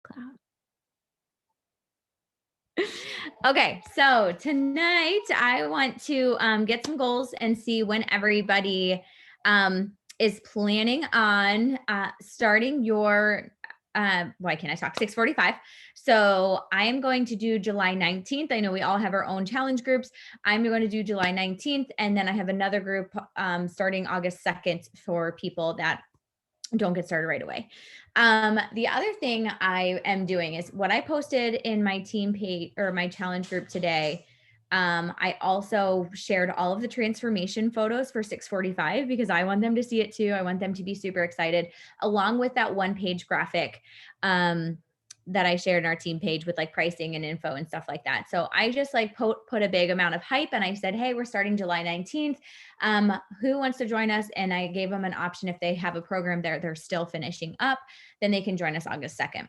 Cloud. Okay, so tonight I want to get some goals and see when everybody is planning on starting your. Why can't I talk? 6:45. So I am going to do July 19th. I know we all have our own challenge groups. I'm going to do July 19th, and then I have another group starting August 2nd for people that don't get started right away. The other thing I am doing is what I posted in my team page or my challenge group today. I also shared all of the transformation photos for 6:45 because I want them to see it too. I want them to be super excited, along with that one page graphic that I shared in our team page with like pricing and info and stuff like that. So I just like put a big amount of hype and I said, hey, we're starting July 19th. Who wants to join us? And I gave them an option if they have a program they're still finishing up, then they can join us August 2nd.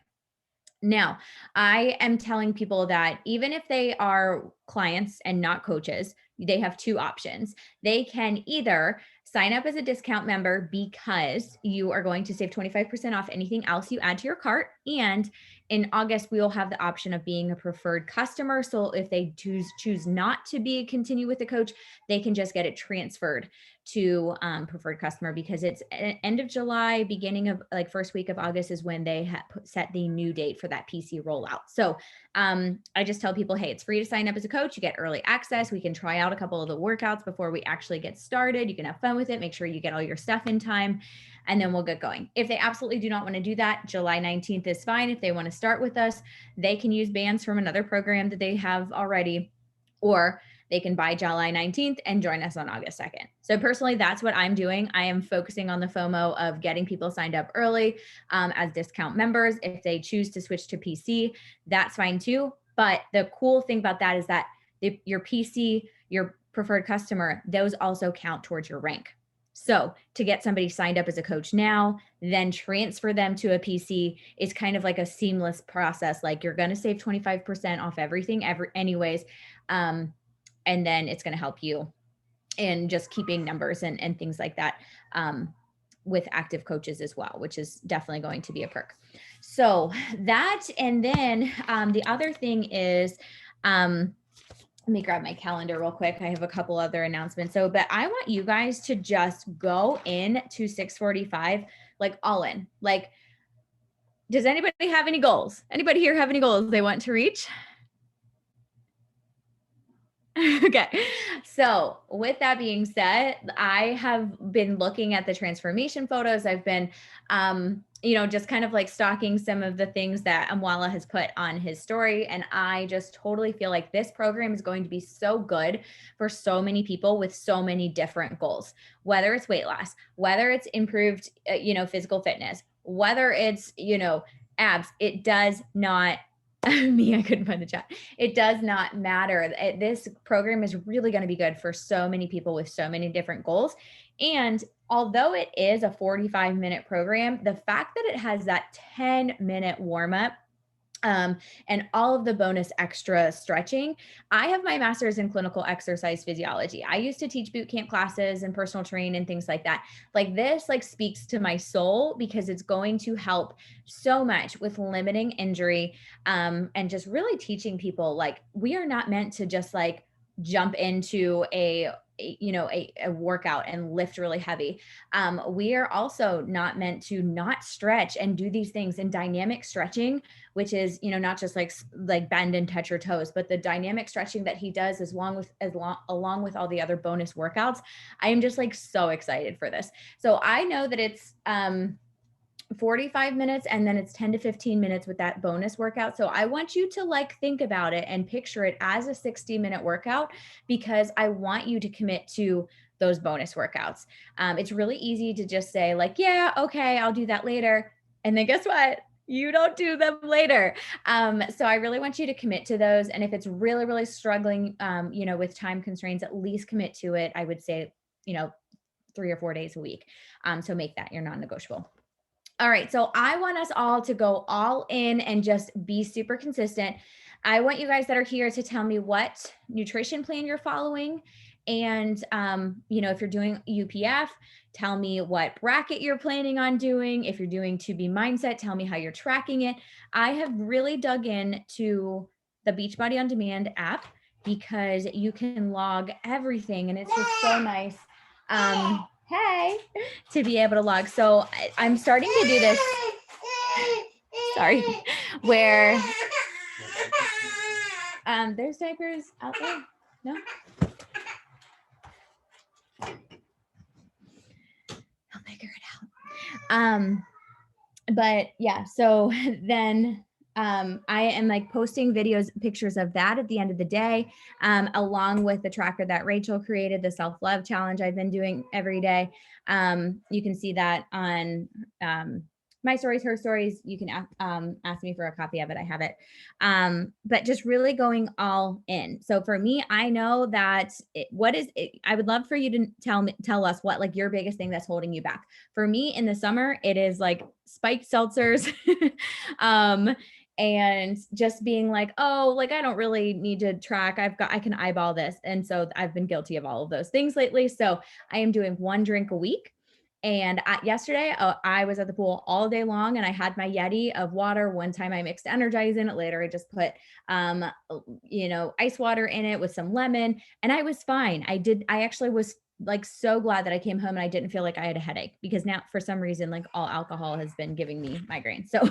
Now, I am telling people that even if they are clients and not coaches, they have two options. They can either sign up as a discount member because you are going to save 25% off anything else you add to your cart. And in August, we will have the option of being a preferred customer. So if they choose not to be continue with the coach, they can just get it transferred to preferred customer because it's end of July, beginning of like first week of August is when they set the new date for that PC rollout. So I just tell people, hey, it's free to sign up as a coach. You get early access. We can try out a couple of the workouts before we actually get started. You can have fun with it. Make sure you get all your stuff in time and then we'll get going. If they absolutely do not want to do that, July 19th is fine. If they want to start with us, they can use bands from another program that they have already, or they can buy July 19th and join us on August 2nd. So personally, that's what I'm doing. I am focusing on the FOMO of getting people signed up early as discount members. If they choose to switch to PC, that's fine too. But the cool thing about that is that your PC, your preferred customer, those also count towards your rank. So to get somebody signed up as a coach now, then transfer them to a PC is kind of like a seamless process. Like you're going to save 25% off everything anyways. And then it's going to help you in just keeping numbers and things like that with active coaches as well, which is definitely going to be a perk. So that, and then the other thing is, let me grab my calendar real quick. I have a couple other announcements. So, but I want you guys to just go in to 6:45, like all in. Like, does anybody have any goals? Anybody here have any goals they want to reach? Okay. So, with that being said, I have been looking at the transformation photos. I've been, just kind of like stalking some of the things that Amwala has put on his story. And I just totally feel like this program is going to be so good for so many people with so many different goals, whether it's weight loss, whether it's improved, physical fitness, whether it's, abs. It does not me, I couldn't find the chat. It does not matter. This program is really going to be good for so many people with so many different goals. And although it is a 45-minute program, the fact that it has that 10-minute warm up and all of the bonus extra stretching. I have my master's in clinical exercise physiology. I used to teach boot camp classes and personal train and things like that. Like this, like speaks to my soul because it's going to help so much with limiting injury and just really teaching people like we are not meant to just like jump into a workout and lift really heavy. We are also not meant to not stretch and do these things in dynamic stretching, which is, not just like bend and touch your toes, but the dynamic stretching that he does along with all the other bonus workouts. I am just like so excited for this. So I know that it's 45 minutes and then it's 10 to 15 minutes with that bonus workout. So I want you to like think about it and picture it as a 60-minute workout because I want you to commit to those bonus workouts. It's really easy to just say like, yeah, okay, I'll do that later. And then guess what? You don't do them later. So I really want you to commit to those. And if it's really, really struggling, with time constraints, at least commit to it. I would say, 3 or 4 days a week. So make that your non-negotiable. All right. So I want us all to go all in and just be super consistent. I want you guys that are here to tell me what nutrition plan you're following And, if you're doing UPF, tell me what bracket you're planning on doing. If you're doing To Be Mindset, tell me how you're tracking it. I have really dug in to the Beachbody On Demand app because you can log everything and it's just so nice. Hey, to be able to log. So I'm starting to do this. Sorry, where there's diapers out there. No, I'll figure it out. But yeah, so then I am like posting videos, pictures of that at the end of the day, along with the tracker that Rachel created, the self-love challenge I've been doing every day. You can see that on my stories, her stories. You can ask me for a copy of it. I have it. But just really going all in. So for me, I know that I would love for you to tell us what like your biggest thing that's holding you back. For me in the summer, it is like spiked seltzers. And just being like, oh, like I don't really need to track. I can eyeball this. And so I've been guilty of all of those things lately. So I am doing one drink a week. And yesterday, I was at the pool all day long and I had my Yeti of water. One time I mixed Energize in it. Later, I just put, ice water in it with some lemon and I was fine. I actually was like so glad that I came home and I didn't feel like I had a headache because now for some reason, like all alcohol has been giving me migraines. So,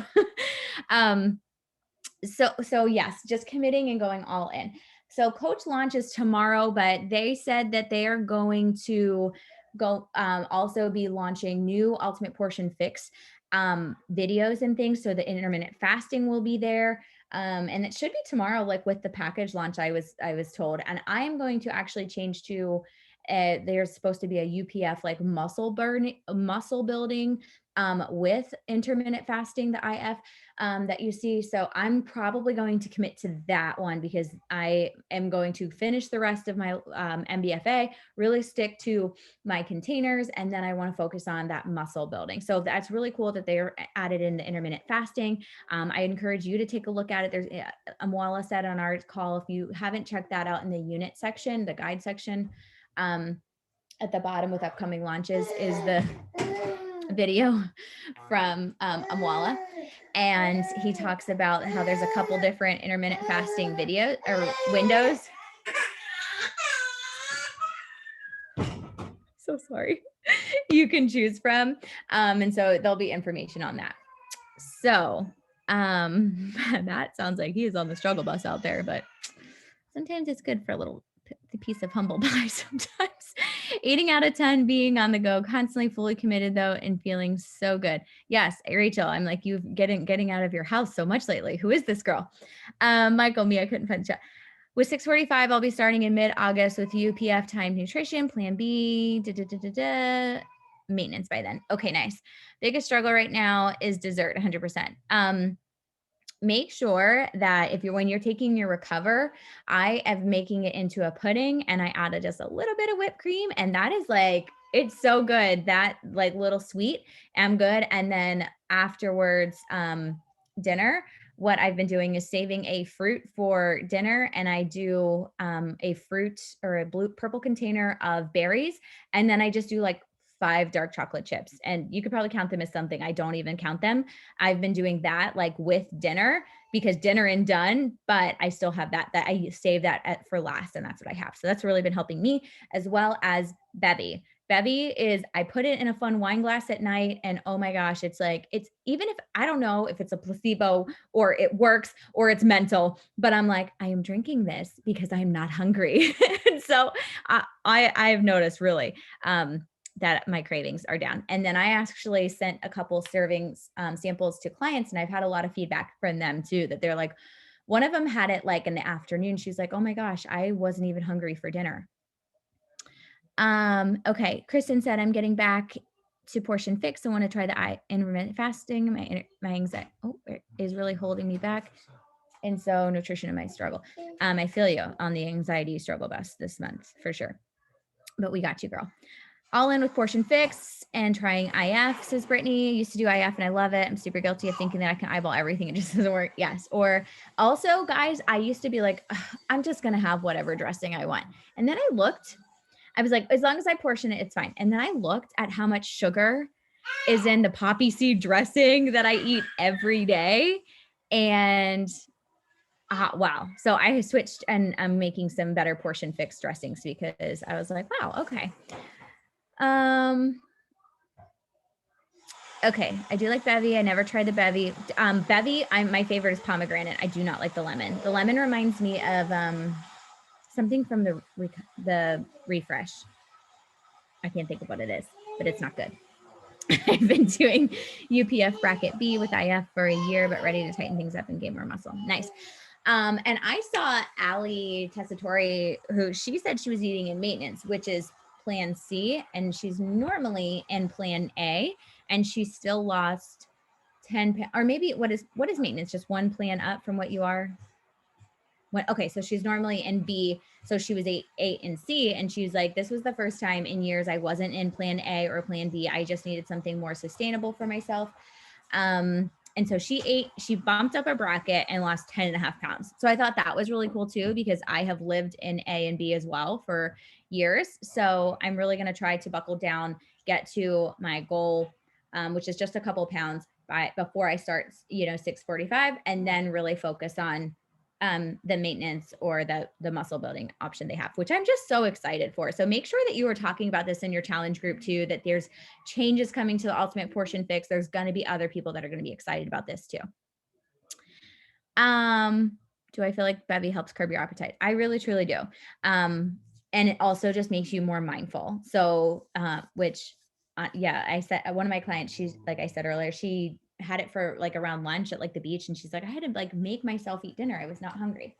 so yes, just committing and going all in. So coach launches tomorrow, but they said that they are going to go also be launching new Ultimate Portion Fix videos and things. So the intermittent fasting will be there. And it should be tomorrow, like with the package launch, I was told. And I am going to actually change to there's supposed to be a UPF like muscle building with intermittent fasting, the IF that you see. So I'm probably going to commit to that one because I am going to finish the rest of my MBFA, really stick to my containers, and then I want to focus on that muscle building. So that's really cool that they are added in the intermittent fasting. I encourage you to take a look at it. There's Amwala said on our call, if you haven't checked that out in the unit section, the guide section, at the bottom with upcoming launches is the video from Amwala. And he talks about how there's a couple different intermittent fasting videos or windows. So sorry. You can choose from. And so there'll be information on that. So that sounds like he is on the struggle bus out there, but sometimes it's good for a little piece of humble pie sometimes. Eating out of 10, being on the go, constantly fully committed though, and feeling so good. Yes, Rachel, I'm like, you've getting out of your house so much lately. Who is this girl? Michael, me, I couldn't find the chat. With 645, I'll be starting in mid-August with UPF, timed nutrition, plan B, maintenance by then. Okay, nice. Biggest struggle right now is dessert, 100%. Make sure that when you're taking your Recover, I am making it into a pudding and I added just a little bit of whipped cream. And that is like, it's so good. That like little sweet, I'm good. And then afterwards, dinner, what I've been doing is saving a fruit for dinner. And I do a fruit or a purple container of berries. And then I just do like 5 dark chocolate chips, and you could probably count them as something. I don't even count them. I've been doing that like with dinner because dinner and done, but I still have that I save that for last, and that's what I have. So that's really been helping me, as well as Bevy. Bevy is, I put it in a fun wine glass at night, and oh my gosh, it's even if I don't know if it's a placebo or it works or it's mental, but I'm like, I am drinking this because I'm not hungry. So I've noticed really that my cravings are down. And then I actually sent a couple servings samples to clients, and I've had a lot of feedback from them too, that they're like, one of them had it like in the afternoon. She's like, oh my gosh, I wasn't even hungry for dinner. Okay. Kristen said, I'm getting back to Portion Fix. I want to try the intermittent fasting. My anxiety is really holding me back. And so nutrition in my struggle. I feel you on the anxiety struggle bus this month for sure, but we got you, girl. All in with Portion Fix and trying IF, says Brittany. I used to do IF and I love it. I'm super guilty of thinking that I can eyeball everything. It just doesn't work. Yes. Or also, guys, I used to be like, I'm just going to have whatever dressing I want. And then I looked I was like, as long as I portion it, it's fine. And then I looked at how much sugar is in the poppy seed dressing that I eat every day. And wow. So I switched and I'm making some better portion fixed dressings because I was like, wow, okay. Okay, I do like Bevy. I never tried the Bevy. Bevy, my favorite is pomegranate. I do not like the lemon. The lemon reminds me of something from the refresh. I can't think of what it is, but it's not good. I've been doing UPF bracket B with IF for a year, but ready to tighten things up and gain more muscle. Nice. And I saw Ali Tessitore, who she said she was eating in maintenance, which is plan C, and she's normally in plan A, and she still lost 10 pounds, or maybe what is maintenance? Just one plan up from what you are? Okay, so she's normally in B, so she was eight in C, and she was like, this was the first time in years I wasn't in plan A or plan B. I just needed something more sustainable for myself. And so she bumped up a bracket and lost 10 and a half pounds. So I thought that was really cool too, because I have lived in A and B as well for years. So I'm really going to try to buckle down, get to my goal, which is just a couple pounds before I start, 645, and then really focus on the maintenance or the muscle building option they have, which I'm just so excited for. So make sure that you are talking about this in your challenge group too, that there's changes coming to the Ultimate Portion Fix. There's going to be other people that are going to be excited about this too. Do I feel like Bevy helps curb your appetite? I really, truly do. And it also just makes you more mindful. So, yeah, I said, one of my clients, she's, like I said earlier, she had it for like around lunch at like the beach. And she's like, I had to like make myself eat dinner. I was not hungry.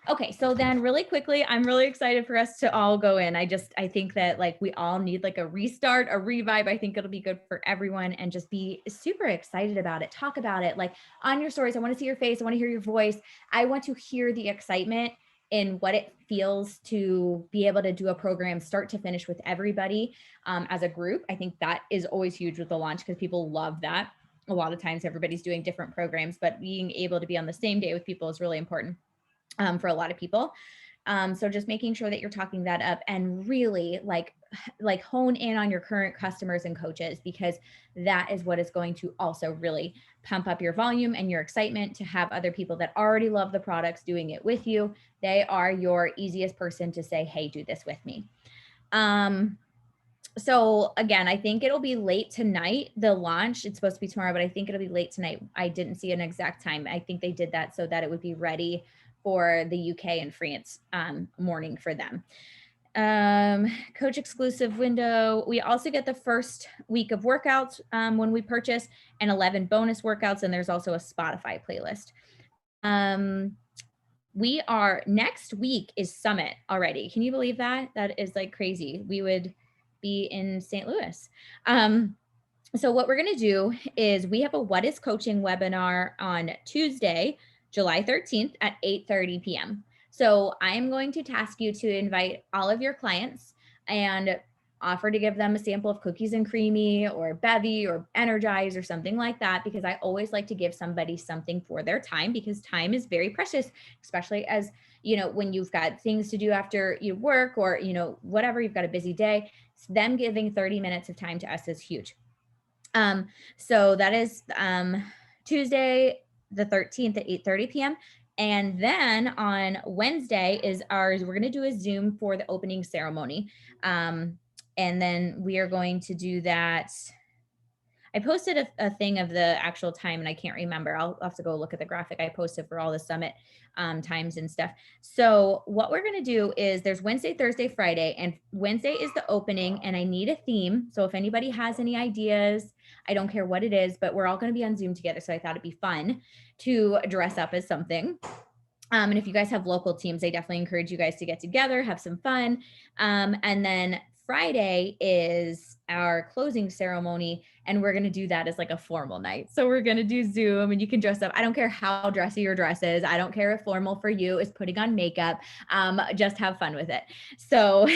Okay. So then really quickly, I'm really excited for us to all go in. I think that like we all need like a restart, a revive. I think it'll be good for everyone, and just be super excited about it. Talk about it like on your stories. I want to see your face. I want to hear your voice. I want to hear the excitement in what it feels to be able to do a program start to finish with everybody as a group. I think that is always huge with the launch because people love that. A lot of times everybody's doing different programs, but being able to be on the same day with people is really important for a lot of people. So just making sure that you're talking that up and really like hone in on your current customers and coaches, because that is what is going to also really pump up your volume and your excitement to have other people that already love the products doing it with you. They are your easiest person to say, hey, do this with me. So again, I think it'll be late tonight, the launch. It's supposed to be tomorrow, but I think it'll be late tonight. I didn't see an exact time. I think they did that so that it would be ready for the UK and France morning for them. Coach exclusive window. We also get the first week of workouts when we purchase, and 11 bonus workouts. And there's also a Spotify playlist. Next week is Summit already. Can you believe that? That is like crazy. We would be in St. Louis. So what we're going to do is we have a What is Coaching webinar on Tuesday, July 13th at 8:30 p.m. So I'm going to task you to invite all of your clients and offer to give them a sample of Cookies and Creamy or Bevy or Energize or something like that, because I always like to give somebody something for their time, because time is very precious, especially as, when you've got things to do after you work or, whatever, you've got a busy day. Them giving 30 minutes of time to us is huge. So that is Tuesday, the 13th at 8:30 p.m. And then on Wednesday is ours. We're going to do a Zoom for the opening ceremony. And then we are going to do that. I posted a thing of the actual time and I can't remember. I'll have to go look at the graphic I posted for all the summit times and stuff. So what we're going to do is there's Wednesday, Thursday, Friday, and Wednesday is the opening, and I need a theme. So if anybody has any ideas, I don't care what it is, but we're all going to be on Zoom together. So I thought it'd be fun to dress up as something. And if you guys have local teams, I definitely encourage you guys to get together, have some fun. And then Friday is our closing ceremony, and we're going to do that as like a formal night. So we're going to do Zoom, and you can dress up. I don't care how dressy your dress is. I don't care if formal for you is putting on makeup. Just have fun with it. So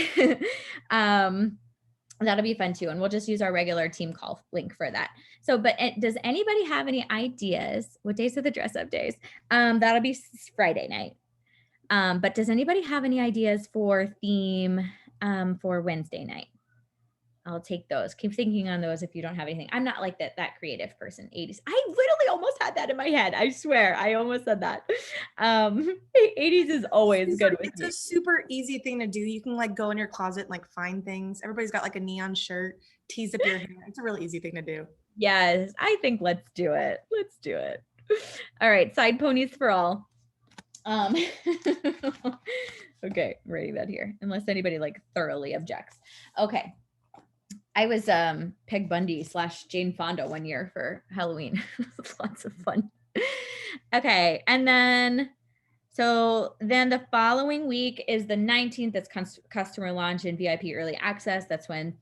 that'll be fun too. And we'll just use our regular team call link for that. So, but does anybody have any ideas? What days are the dress up days? That'll be Friday night. But does anybody have any ideas for theme for Wednesday night. I'll take those. Keep thinking on those if you don't have anything. I'm not like that creative person. 80s. I literally almost had that in my head. I swear. I almost said that. 80s is always good with It's me. a super easy thing to do. You can like go in your closet and like find things. Everybody's got like a neon shirt, tease up your hair. It's a really easy thing to do. Yes, I think let's do it. Let's do it. All right, side ponies for all. Okay, I'm writing that here, unless anybody like thoroughly objects. Okay. I was Peg Bundy / Jane Fonda one year for Halloween. Lots of fun. Okay, and then the following week is the 19th. That's customer launch and VIP early access. That's when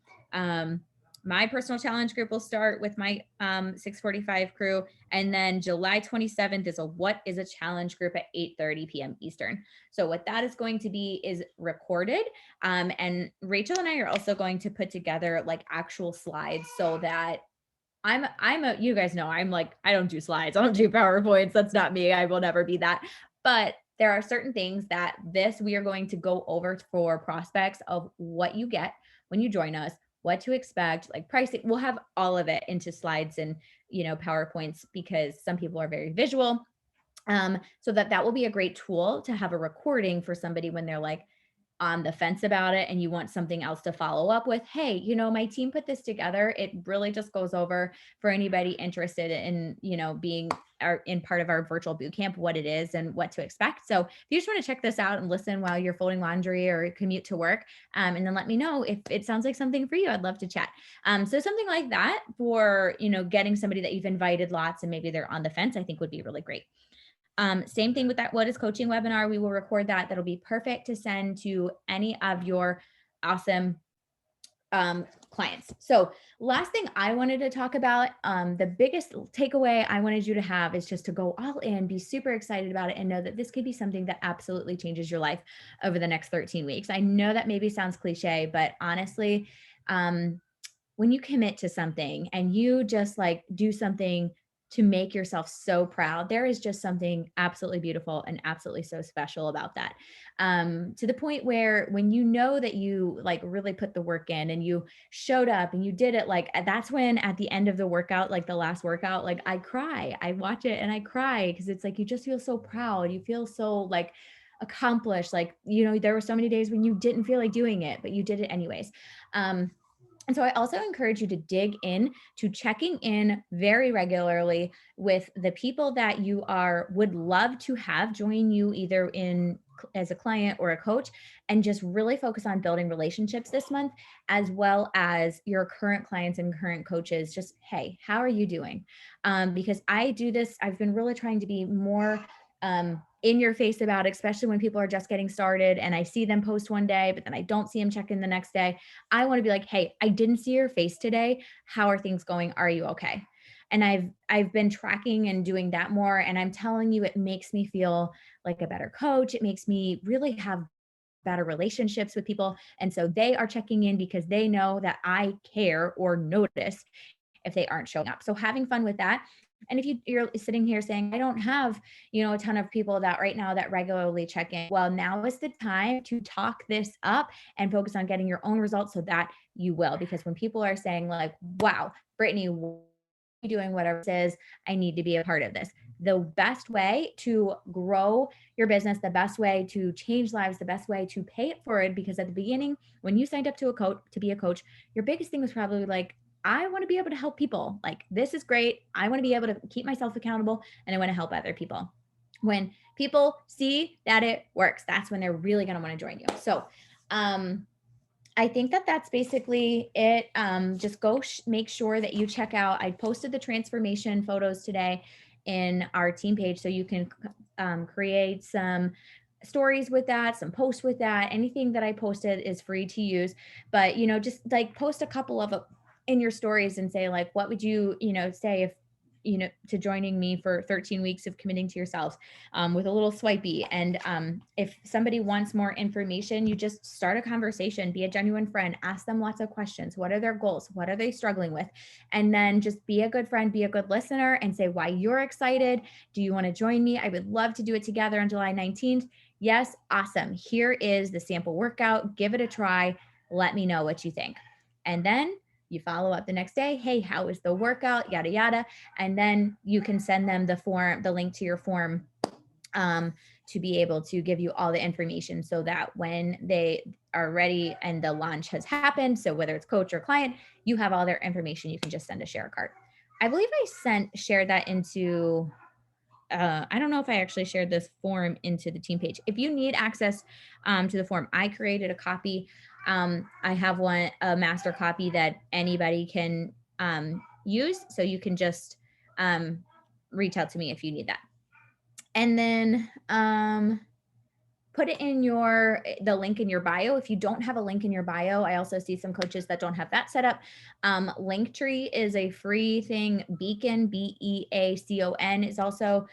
my personal challenge group will start with my 6:45 crew. And then July 27th is a What is a Challenge group at 8:30 p.m. Eastern. So what that is going to be is recorded. And Rachel and I are also going to put together like actual slides so that you guys know, I'm like, I don't do slides. I don't do PowerPoints. That's not me. I will never be that. But there are certain things that we are going to go over for prospects of what you get when you join us, what to expect, like pricing. We'll have all of it into slides and, PowerPoints, because some people are very visual. So that will be a great tool to have a recording for somebody when they're like on the fence about it and you want something else to follow up with. Hey, my team put this together. It really just goes over for anybody interested in, being in part of our virtual boot camp, what it is and what to expect. So if you just want to check this out and listen while you're folding laundry or commute to work, and then let me know if it sounds like something for you. I'd love to chat. So something like that for, getting somebody that you've invited lots and maybe they're on the fence, I think would be really great. Same thing with that What is Coaching webinar. We will record that. That'll be perfect to send to any of your awesome clients. So last thing I wanted to talk about, the biggest takeaway I wanted you to have is just to go all in, be super excited about it, and know that this could be something that absolutely changes your life over the next 13 weeks. I know that maybe sounds cliche, but honestly, when you commit to something and you just like do something to make yourself so proud, there is just something absolutely beautiful and absolutely so special about that. To the point where when you know that you like really put the work in and you showed up and you did it, like that's when at the end of the workout, like the last workout, like I cry, I watch it and I cry because it's like you just feel so proud. You feel so like accomplished. Like, there were so many days when you didn't feel like doing it, but you did it anyways. And so I also encourage you to dig in to checking in very regularly with the people that you would love to have join you either as a client or a coach, and just really focus on building relationships this month, as well as your current clients and current coaches. Just, hey, how are you doing? Because I do this, I've been really trying to be more in your face about it, especially when people are just getting started and I see them post one day, but then I don't see them check in the next day. I want to be like, hey, I didn't see your face today. How are things going? Are you okay? And I've been tracking and doing that more. And I'm telling you, it makes me feel like a better coach. It makes me really have better relationships with people. And so they are checking in because they know that I care or notice if they aren't showing up. So having fun with that. And if you're sitting here saying, I don't have, a ton of people that right now that regularly check in, well, now is the time to talk this up and focus on getting your own results so that you will. Because when people are saying like, wow, Brittany, doing whatever it is, I need to be a part of this. The best way to grow your business, the best way to change lives, the best way to pay it forward, because at the beginning, when you signed up to be a coach, your biggest thing was probably like, I want to be able to help people. Like, this is great. I want to be able to keep myself accountable and I want to help other people. When people see that it works, that's when they're really going to want to join you. So, I think that that's basically it. Just go make sure that you check out. I posted the transformation photos today in our team page, so you can create some stories with that, some posts with that. Anything that I posted is free to use, but just like post a couple of in your stories and say like, what would you say if to joining me for 13 weeks of committing to yourself, with a little swipey. And if somebody wants more information, you just start a conversation, be a genuine friend, ask them lots of questions. What are their goals? What are they struggling with? And then just be a good friend, be a good listener, and say why you're excited. Do you want to join me? I would love to do it together on July 19th. Yes. Awesome. Here is the sample workout. Give it a try. Let me know what you think. And then you follow up the next day. Hey, how was the workout? Yada, yada. And then you can send them the link to your form, to be able to give you all the information so that when they are ready and the launch has happened, so whether it's coach or client, you have all their information. You can just send a share card. I believe I shared that into, I don't know if I actually shared this form into the team page. If you need access to the form, I created a copy. I have a master copy that anybody can use. So you can just reach out to me if you need that. And then put it in the link in your bio. If you don't have a link in your bio, I also see some coaches that don't have that set up. Linktree is a free thing. Beacon, Beacon, is also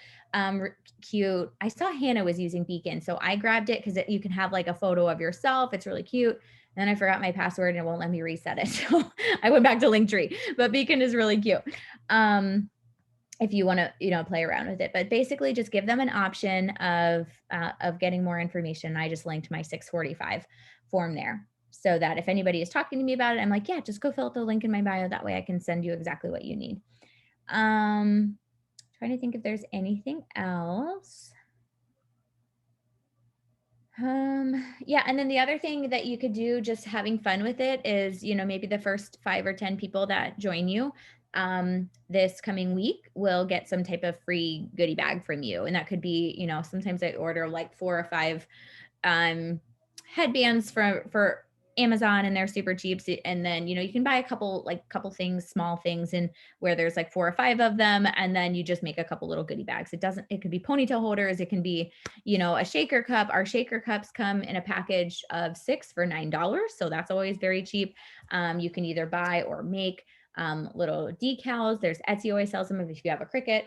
cute. I saw Hannah was using Beacon, so I grabbed it because you can have like a photo of yourself. It's really cute. And then I forgot my password and it won't let me reset it. So I went back to Linktree, but Beacon is really cute. If you want to, play around with it, but basically just give them an option of getting more information. I just linked my 645 form there so that if anybody is talking to me about it, I'm like, yeah, just go fill out the link in my bio. That way I can send you exactly what you need. Trying to think if there's anything else. Yeah. And then the other thing that you could do, just having fun with it, is, maybe the first 5 or 10 people that join you this coming week will get some type of free goodie bag from you. And that could be, sometimes I order like 4 or 5 headbands for Amazon, and they're super cheap. And then, you can buy a couple things, small things, and where there's like 4 or 5 of them. And then you just make a couple little goodie bags. It could be ponytail holders. It can be, a shaker cup. Our shaker cups come in a package of 6 for $9. So that's always very cheap. You can either buy or make little decals. There's Etsy always sells them if you have a Cricut.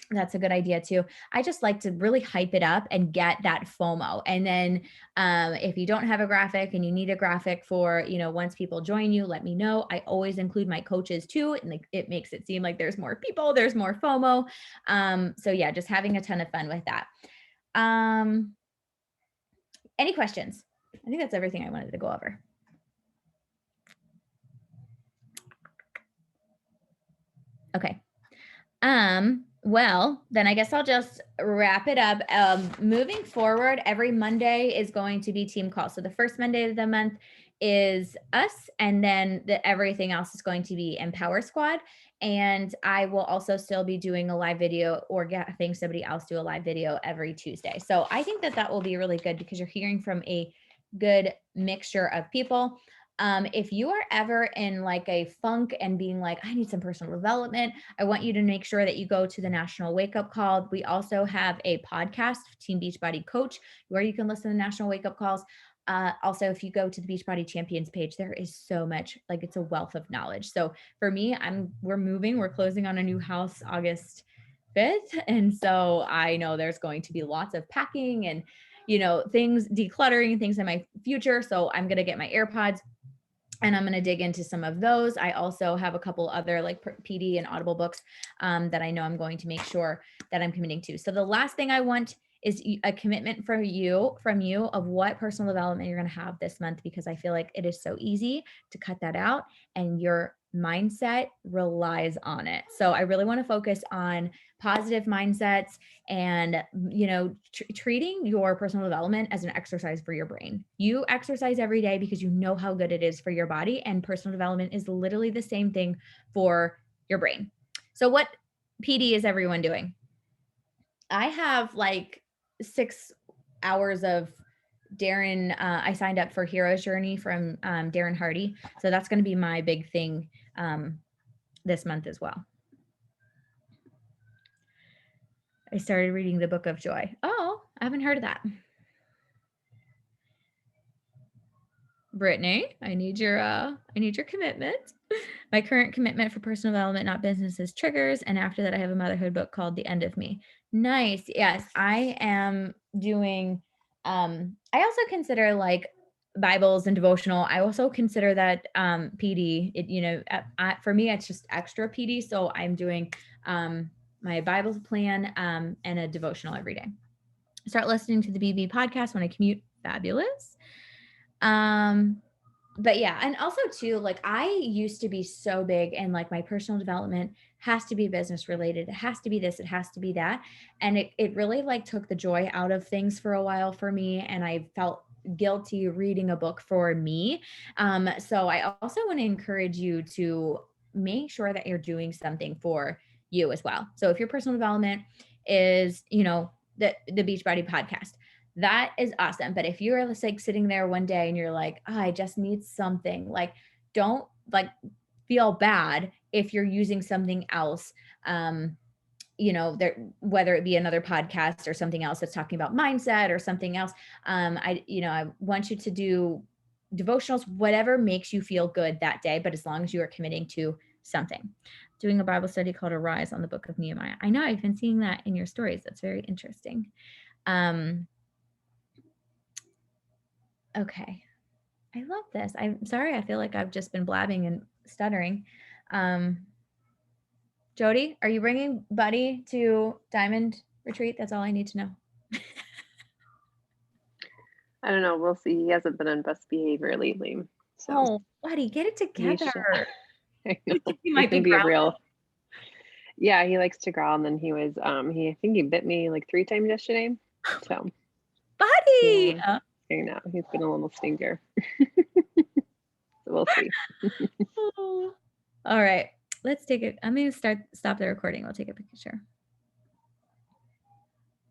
That's a good idea too. I just like to really hype it up and get that FOMO. And then if you don't have a graphic and you need a graphic for, once people join you, let me know. I always include my coaches too. And it makes it seem like there's more people, there's more FOMO. So yeah, just having a ton of fun with that. Any questions? I think that's everything I wanted to go over. Okay. Well, then I guess I'll just wrap it up. Moving forward, every Monday is going to be team call. So the first Monday of the month is us, and then everything else is going to be Empower Squad. And I will also still be doing a live video or having somebody else do a live video every Tuesday. So I think that will be really good because you're hearing from a good mixture of people. If you are ever in like a funk and being like, I need some personal development, I want you to make sure that you go to the National Wake Up Call. We also have a podcast, Team Beachbody Coach, where you can listen to National Wake Up Calls. Also, if you go to the Beachbody Champions page, there is so much, like it's a wealth of knowledge. So for me, we're closing on a new house August 5th. And so I know there's going to be lots of packing and, things, decluttering things in my future. So I'm going to get my AirPods and I'm going to dig into some of those. I also have a couple other like PD and Audible books that I know I'm going to make sure that I'm committing to. So the last thing I want is a commitment from you of what personal development you're going to have this month, because I feel like it is so easy to cut that out and your mindset relies on it. So I really want to focus on positive mindsets and, treating your personal development as an exercise for your brain. You exercise every day because you know how good it is for your body, and personal development is literally the same thing for your brain. So what PD is everyone doing? I have like 6 hours of Darren. I signed up for Hero's Journey from Darren Hardy. So that's going to be my big thing this month as well. I started reading the Book of Joy. Oh, I haven't heard of that. Brittany, I need your commitment. My current commitment for personal development, not business, is Triggers. And after that, I have a motherhood book called The End of Me. Nice. Yes, I am doing, I also consider like Bibles and devotional. I also consider that PD. For me, it's just extra PD. So I'm doing my Bible plan and a devotional every day. Start listening to the BB podcast when I commute. Fabulous. But yeah, and also too, like I used to be so big and like my personal development has to be business related. It has to be this, it has to be that. And it really like took the joy out of things for a while for me. And I felt guilty reading a book for me. So I also want to encourage you to make sure that you're doing something for you as well. So if your personal development is, the Beachbody podcast, that is awesome. But if you're just like sitting there one day and you're like, oh, I just need something, like, don't like feel bad if you're using something else. There, whether it be another podcast or something else that's talking about mindset or something else. I want you to do devotionals, whatever makes you feel good that day, but as long as you are committing to something. Doing a Bible study called Arise on the book of Nehemiah. I know I've been seeing that in your stories. That's very interesting. Okay. I love this. I'm sorry. I feel like I've just been blabbing and stuttering. Jody, are you bringing Buddy to Diamond Retreat? That's all I need to know. I don't know. We'll see. He hasn't been on best behavior lately. So Oh, Buddy, get it together. I know. He might be a real. Yeah, he likes to growl, and then he was I think he bit me like 3 times yesterday. So Buddy. Yeah. I know he's been a little stinker. So we'll see. All right. Let's take it. I'm going to stop the recording. We'll take a picture.